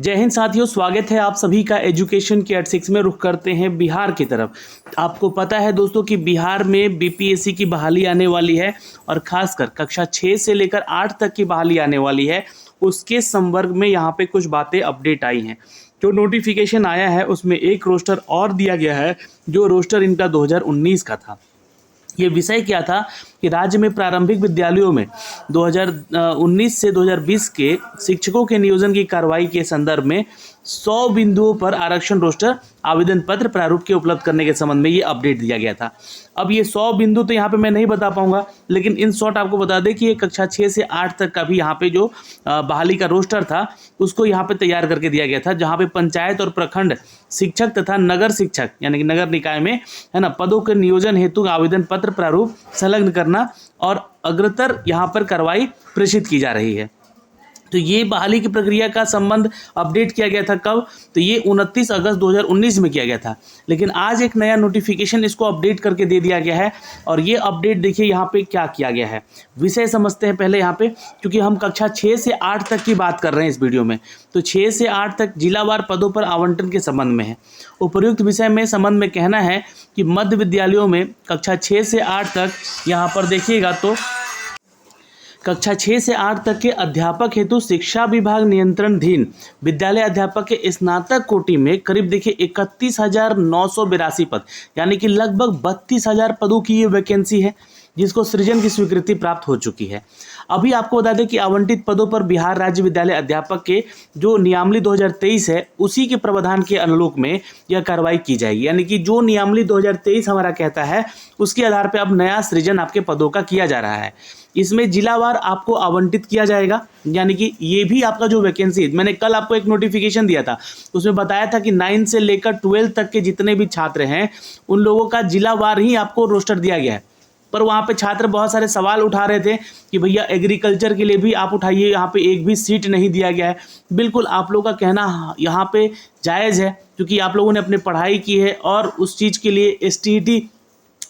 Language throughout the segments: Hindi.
जय हिंद साथियों, स्वागत है आप सभी का एजुकेशन के 86 में। रुख करते हैं बिहार की तरफ। आपको पता है दोस्तों कि बिहार में बीपीएससी की बहाली आने वाली है और खासकर कक्षा 6 से लेकर 8 तक की बहाली आने वाली है। उसके संवर्ग में यहाँ पे कुछ बातें अपडेट आई हैं। जो नोटिफिकेशन आया है उसमें एक रोस्टर और दिया गया है, जो रोस्टर इनका 2019 का था। ये विषय क्या था कि राज्य में प्रारंभिक विद्यालयों में 2019 से 2020 के शिक्षकों के नियोजन की कार्रवाई के संदर्भ में 100 बिंदुओं पर आरक्षण रोस्टर आवेदन पत्र प्रारूप के उपलब्ध करने के संबंध में ये अपडेट दिया गया था। अब ये 100 बिंदु तो यहाँ पे मैं नहीं बता पाऊंगा, लेकिन इन शॉर्ट आपको बता दें कि ये कक्षा 6 से 8 तक का भी यहाँ पे जो बहाली का रोस्टर था उसको यहाँ पे तैयार करके दिया गया था, जहाँ पे पंचायत और प्रखंड शिक्षक तथा नगर शिक्षक यानी कि नगर निकाय में है ना पदों के नियोजन हेतु आवेदन पत्र प्रारूप संलग्न करना और अग्रतर यहाँ पर कार्रवाई प्रेषित की जा रही है। तो ये बहाली की प्रक्रिया का संबंध अपडेट किया गया था कब? तो ये 29 अगस्त 2019 में किया गया था, लेकिन आज एक नया नोटिफिकेशन इसको अपडेट करके दे दिया गया है। और ये अपडेट देखिए यहाँ पे क्या किया गया है, विषय समझते हैं पहले यहाँ पे, क्योंकि हम कक्षा 6 से 8 तक की बात कर रहे हैं इस वीडियो में। तो 6 से 8 तक जिलावार पदों पर आवंटन के संबंध में है। उपर्युक्त विषय में संबंध में कहना है कि मध्य विद्यालयों में कक्षा 6 से 8 तक यहाँ पर देखिएगा तो कक्षा 6 से 8 तक के अध्यापक हेतु शिक्षा विभाग नियंत्रणाधीन विद्यालय अध्यापक के स्नातक कोटि में करीब देखिए 31,982 पद यानी कि लगभग 32,000 पदों की ये वैकेंसी है, जिसको सृजन की स्वीकृति प्राप्त हो चुकी है। अभी आपको बता दें कि आवंटित पदों पर बिहार राज्य विद्यालय अध्यापक के जो नियमावली 2023 है उसी के प्रावधान के अनुरूप में यह कार्रवाई की जाएगी। यानी कि जो नियमावली 2023 हमारा कहता है उसके आधार पर अब नया सृजन आपके पदों का किया जा रहा है। इसमें जिलावार आपको आवंटित किया जाएगा, यानी कि ये भी आपका जो वैकेंसी, मैंने कल आपको एक नोटिफिकेशन दिया था उसमें बताया था कि 9 से लेकर 12 तक के जितने भी छात्र हैं उन लोगों का जिलावार ही आपको रोस्टर दिया गया है। पर वहाँ पे छात्र बहुत सारे सवाल उठा रहे थे कि भैया एग्रीकल्चर के लिए भी आप उठाइए, यहाँ पे एक भी सीट नहीं दिया गया है। बिल्कुल आप लोगों का कहना यहाँ पे जायज़ है, क्योंकि आप लोगों ने अपनी पढ़ाई की है और उस चीज़ के लिए STET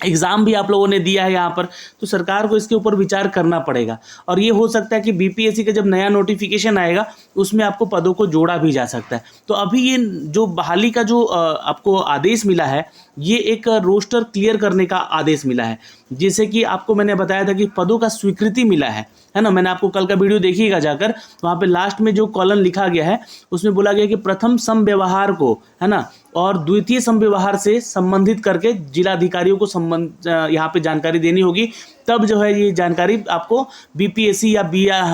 एग्ज़ाम भी आप लोगों ने दिया है यहाँ पर, तो सरकार को इसके ऊपर विचार करना पड़ेगा। और ये हो सकता है कि बीपीएससी का जब नया नोटिफिकेशन आएगा उसमें आपको पदों को जोड़ा भी जा सकता है। तो अभी ये जो बहाली का जो आपको आदेश मिला है, ये एक रोस्टर क्लियर करने का आदेश मिला है, जैसे कि आपको मैंने बताया था कि पदों का स्वीकृति मिला है ना। मैंने आपको कल का वीडियो देखिएगा जाकर, वहाँ पे लास्ट में जो कॉलम लिखा गया है उसमें बोला गया कि प्रथम समव्यवहार को है ना और द्वितीय समव्यवहार से संबंधित करके जिलाधिकारियों को संबंध यहाँ पे जानकारी देनी होगी। तब जो है ये जानकारी आपको बीपीएससी या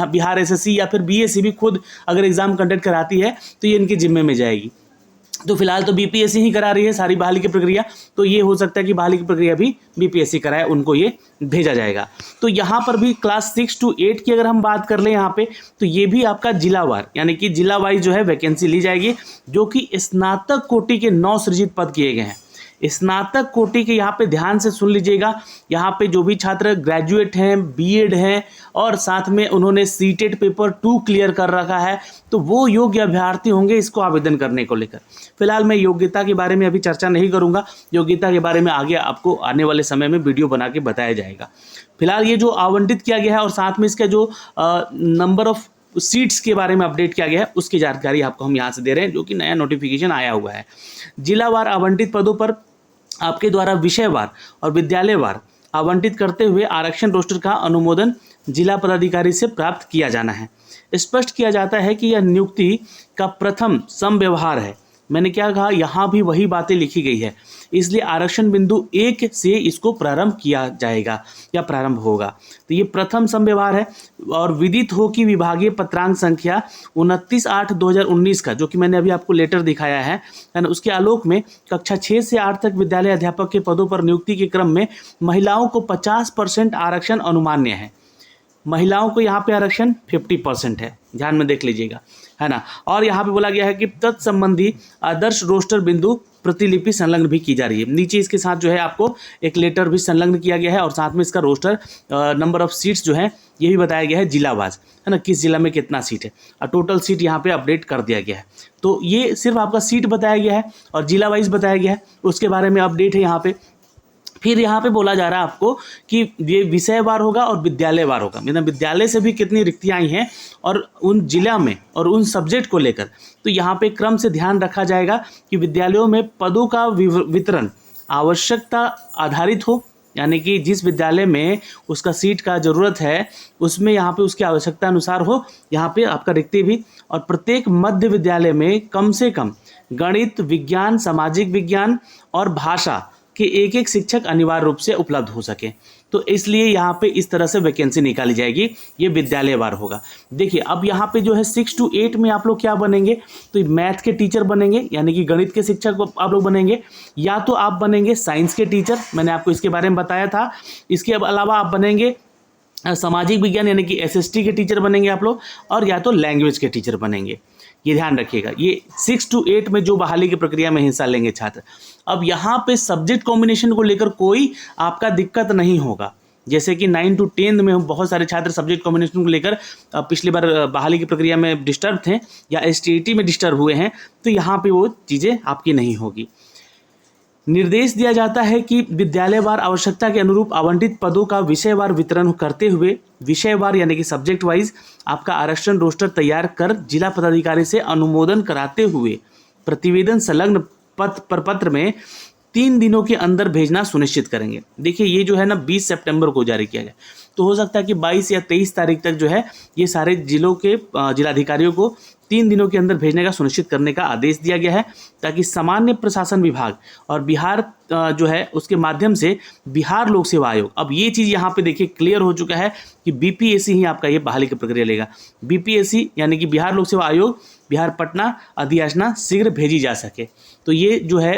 बिहार एसएससी या फिर बीएससी भी खुद अगर एग्जाम कंडक्ट कराती है तो ये इनके जिम्मे में जाएगी। तो फिलहाल तो बीपीएससी ही करा रही है सारी बहाली की प्रक्रिया, तो ये हो सकता है कि बहाली की प्रक्रिया भी बीपीएससी कराए, उनको ये भेजा जाएगा। तो यहाँ पर भी क्लास 6 to 8 की अगर हम बात कर लें यहाँ पे, तो ये भी आपका जिलावार यानी कि जिला वाइज जो है वैकेंसी ली जाएगी, जो कि स्नातक कोटि के 9 सृजित पद किए गए हैं। स्नातक कोटि के यहाँ पे ध्यान से सुन लीजिएगा, यहाँ पे जो भी छात्र ग्रेजुएट हैं, बीएड हैं और साथ में उन्होंने सीटेट पेपर 2 क्लियर कर रखा है, तो वो योग्य अभ्यर्थी होंगे इसको आवेदन करने को लेकर। फिलहाल मैं योग्यता के बारे में अभी चर्चा नहीं करूँगा, योग्यता के बारे में आगे आपको आने वाले समय में वीडियो बना के बताया जाएगा। फिलहाल ये जो आवंटित किया गया है और साथ में इसका जो नंबर ऑफ सीट्स के बारे में अपडेट किया गया है उसकी जानकारी आपको हम यहाँ से दे रहे हैं, जो कि नया नोटिफिकेशन आया हुआ है। जिलावार आवंटित पदों पर आपके द्वारा विषयवार और विद्यालयवार आवंटित करते हुए आरक्षण रोस्टर का अनुमोदन जिला पदाधिकारी से प्राप्त किया जाना है। स्पष्ट किया जाता है कि यह नियुक्ति का प्रथम समव्यवहार है। मैंने क्या कहा, यहाँ भी वही बातें लिखी गई है, इसलिए आरक्षण बिंदु 1 से इसको प्रारंभ किया जाएगा या प्रारंभ होगा। तो ये प्रथम समव्यवहार है और विदित हो कि विभागीय पत्रांक संख्या 29/8/2019 का, जो कि मैंने अभी आपको लेटर दिखाया है ना, उसके आलोक में कक्षा 6 से 8 तक विद्यालय अध्यापक के पदों पर नियुक्ति के क्रम में महिलाओं को 50% आरक्षण अनुमान्य है। महिलाओं को यहाँ पे आरक्षण 50% है, ध्यान में देख लीजिएगा, है ना। और यहाँ पे बोला गया है कि तत्संबंधी आदर्श रोस्टर बिंदु प्रतिलिपि संलग्न भी की जा रही है। नीचे इसके साथ जो है आपको एक लेटर भी संलग्न किया गया है और साथ में इसका रोस्टर नंबर ऑफ सीट्स जो है ये भी बताया गया है जिलावाज, है ना, किस जिला में कितना सीट है और टोटल सीट यहाँ पे अपडेट कर दिया गया है। तो ये सिर्फ आपका सीट बताया गया है और जिला वाइज बताया गया है, उसके बारे में अपडेट है यहाँ पे। फिर यहाँ पे बोला जा रहा है आपको कि ये विषयवार होगा और विद्यालयवार होगा, मतलब विद्यालय से भी कितनी रिक्तियाँ आई हैं और उन जिला में और उन सब्जेक्ट को लेकर। तो यहाँ पे क्रम से ध्यान रखा जाएगा कि विद्यालयों में पदों का वितरण आवश्यकता आधारित हो, यानी कि जिस विद्यालय में उसका सीट का ज़रूरत है उसमें यहाँ पे उसकी आवश्यकता अनुसार हो यहाँ पे आपका रिक्ति भी। और प्रत्येक मध्य विद्यालय में कम से कम गणित, विज्ञान, सामाजिक विज्ञान और भाषा कि एक एक शिक्षक अनिवार्य रूप से उपलब्ध हो सके। तो इसलिए यहाँ पे इस तरह से वैकेंसी निकाली जाएगी, ये विद्यालयवार होगा। देखिए अब यहाँ पे जो है 6 to 8 में आप लोग क्या बनेंगे, तो मैथ के टीचर बनेंगे, यानी कि गणित के शिक्षक आप लोग बनेंगे, या तो आप बनेंगे साइंस के टीचर, मैंने आपको इसके बारे में बताया था। इसके अलावा आप बनेंगे सामाजिक विज्ञान यानी कि SST के टीचर बनेंगे आप लोग, और या तो लैंग्वेज के टीचर बनेंगे। ये ध्यान रखिएगा, ये 6 to 8 में जो बहाली की प्रक्रिया में हिस्सा लेंगे छात्र। अब यहाँ पे सब्जेक्ट कॉम्बिनेशन को लेकर कोई आपका दिक्कत नहीं होगा, जैसे कि 9 to 10 में बहुत सारे छात्र सब्जेक्ट कॉम्बिनेशन को लेकर पिछली बार बहाली की प्रक्रिया में डिस्टर्ब थे या STET में डिस्टर्ब हुए हैं, तो यहाँ पे वो चीज़ें आपकी नहीं होगी। निर्देश दिया जाता है कि विद्यालयवार आवश्यकता के अनुरूप आवंटित पदों का विषयवार वितरण करते हुए विषयवार यानी कि सब्जेक्ट वाइज आपका आरक्षण रोस्टर तैयार कर जिला पदाधिकारी से अनुमोदन कराते हुए प्रतिवेदन संलग्न प्रपत्र में 3 दिनों के अंदर भेजना सुनिश्चित करेंगे। देखिए ये जो है ना 20 सितंबर को जारी किया गया, तो हो सकता है कि 22 या 23 तारीख तक जो है ये सारे जिलों के जिलाधिकारियों को 3 दिनों के अंदर भेजने का सुनिश्चित करने का आदेश दिया गया है, ताकि सामान्य प्रशासन विभाग और बिहार जो है उसके माध्यम से बिहार लोक सेवा आयोग, अब ये चीज़ यहाँ पे देखिए क्लियर हो चुका है कि BPSC ही आपका ये बहाली की प्रक्रिया लेगा। BPSC यानी कि बिहार लोक सेवा आयोग, बिहार पटना अधियाचना शीघ्र भेजी जा सके। तो ये जो है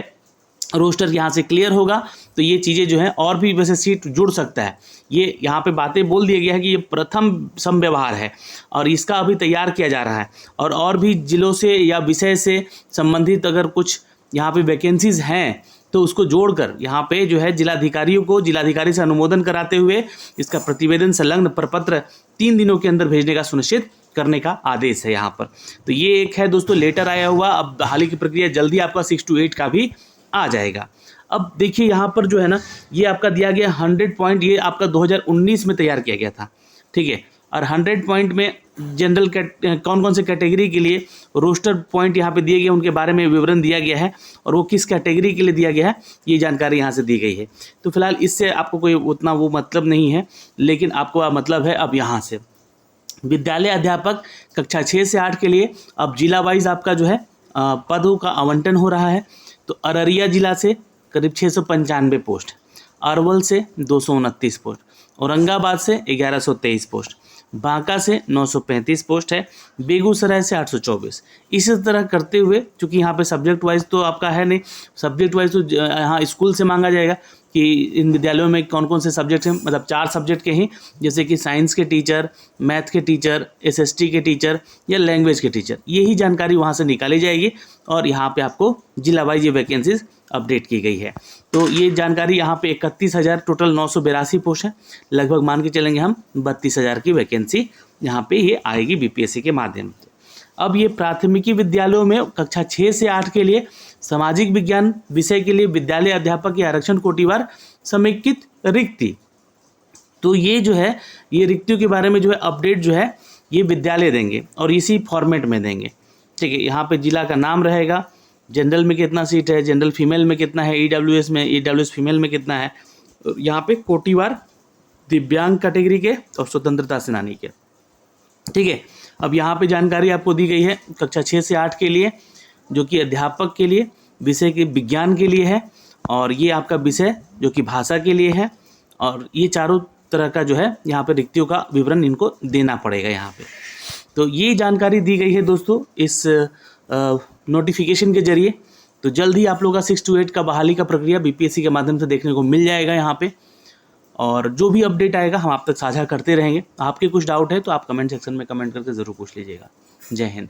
रोस्टर यहाँ से क्लियर होगा, तो ये चीज़ें जो है और भी वैसे सीट जुड़ सकता है। ये यहाँ पे बातें बोल दिया गया है कि ये प्रथम समव्यवहार है और इसका अभी तैयार किया जा रहा है, और भी जिलों से या विषय से संबंधित अगर कुछ यहाँ पे वैकेंसीज हैं तो उसको जोड़कर यहाँ पे जो है जिलाधिकारियों को जिलाधिकारी से अनुमोदन कराते हुए इसका प्रतिवेदन संलग्न प्रपत्र 3 दिनों के अंदर भेजने का सुनिश्चित करने का आदेश है यहाँ पर। तो ये एक है दोस्तों लेटर आया हुआ। अब बहाली की प्रक्रिया जल्दी आपका 6 to 8 का भी आ जाएगा। अब देखिए यहाँ पर जो है ना ये आपका दिया गया 100 पॉइंट, ये आपका 2019 में तैयार किया गया था, ठीक है। और 100 पॉइंट में जनरल कौन कौन से कैटेगरी के लिए रोस्टर पॉइंट यहाँ पे दिए गए उनके बारे में विवरण दिया गया है, और वो किस कैटेगरी के लिए दिया गया है ये जानकारी यहाँ से दी गई है। तो फिलहाल इससे आपको कोई उतना वो मतलब नहीं है, लेकिन आपको मतलब है अब यहाँ से विद्यालय अध्यापक कक्षा 6 से 8 के लिए अब जिला वाइज आपका जो है पदों का आवंटन हो रहा है। तो अररिया जिला से करीब 695 पोस्ट, अरवल से 229 पोस्ट, औरंगाबाद से 1123 पोस्ट, बांका से 935 पोस्ट है, बेगूसराय से 824। इसी तरह करते हुए चूँकि यहाँ पे सब्जेक्ट वाइज तो आपका है नहीं, सब्जेक्ट वाइज तो यहाँ स्कूल से मांगा जाएगा कि इन विद्यालयों में कौन कौन से सब्जेक्ट हैं, मतलब 4 सब्जेक्ट के ही, जैसे कि साइंस के टीचर, मैथ के टीचर, SST के टीचर या लैंग्वेज के टीचर, यही जानकारी वहाँ से निकाली जाएगी और यहाँ पे आपको जिला वाइज ये वैकेंसीज अपडेट की गई है। तो ये जानकारी यहाँ पे 31,000 टोटल 982 पोस्ट है, लगभग मान के चलेंगे हम 32,000 की वैकेंसी यहाँ पे ये आएगी BPSC के माध्यम से। अब ये प्राथमिकी विद्यालयों में कक्षा 6 से 8 के लिए सामाजिक विज्ञान विषय के लिए विद्यालय अध्यापक के आरक्षण कोटिवार समेकित रिक्ति, तो ये जो है ये रिक्तियों के बारे में जो है अपडेट जो है ये विद्यालय देंगे और इसी फॉर्मेट में देंगे, ठीक है। यहाँ पे जिला का नाम रहेगा, जनरल में कितना सीट है, जनरल फीमेल में कितना है, EWS में EWS फीमेल में कितना है, यहाँ पे कोटिवार दिव्यांग कैटेगरी के और स्वतंत्रता सेनानी के, ठीक है। अब यहाँ पे जानकारी आपको दी गई है कक्षा 6 से 8 के लिए, जो कि अध्यापक के लिए विषय के विज्ञान के लिए है, और ये आपका विषय जो कि भाषा के लिए है, और ये चारों तरह का जो है यहाँ पे रिक्तियों का विवरण इनको देना पड़ेगा यहाँ पे। तो ये जानकारी दी गई है दोस्तों इस नोटिफिकेशन के जरिए। तो जल्द ही आप लोगों का 6 to 8 का बहाली का प्रक्रिया BPSC के माध्यम से देखने को मिल जाएगा यहाँ पे, और जो भी अपडेट आएगा हम आप तक साझा करते रहेंगे। आपके कुछ डाउट है तो आप कमेंट सेक्शन में कमेंट करके ज़रूर पूछ लीजिएगा। जय हिंद।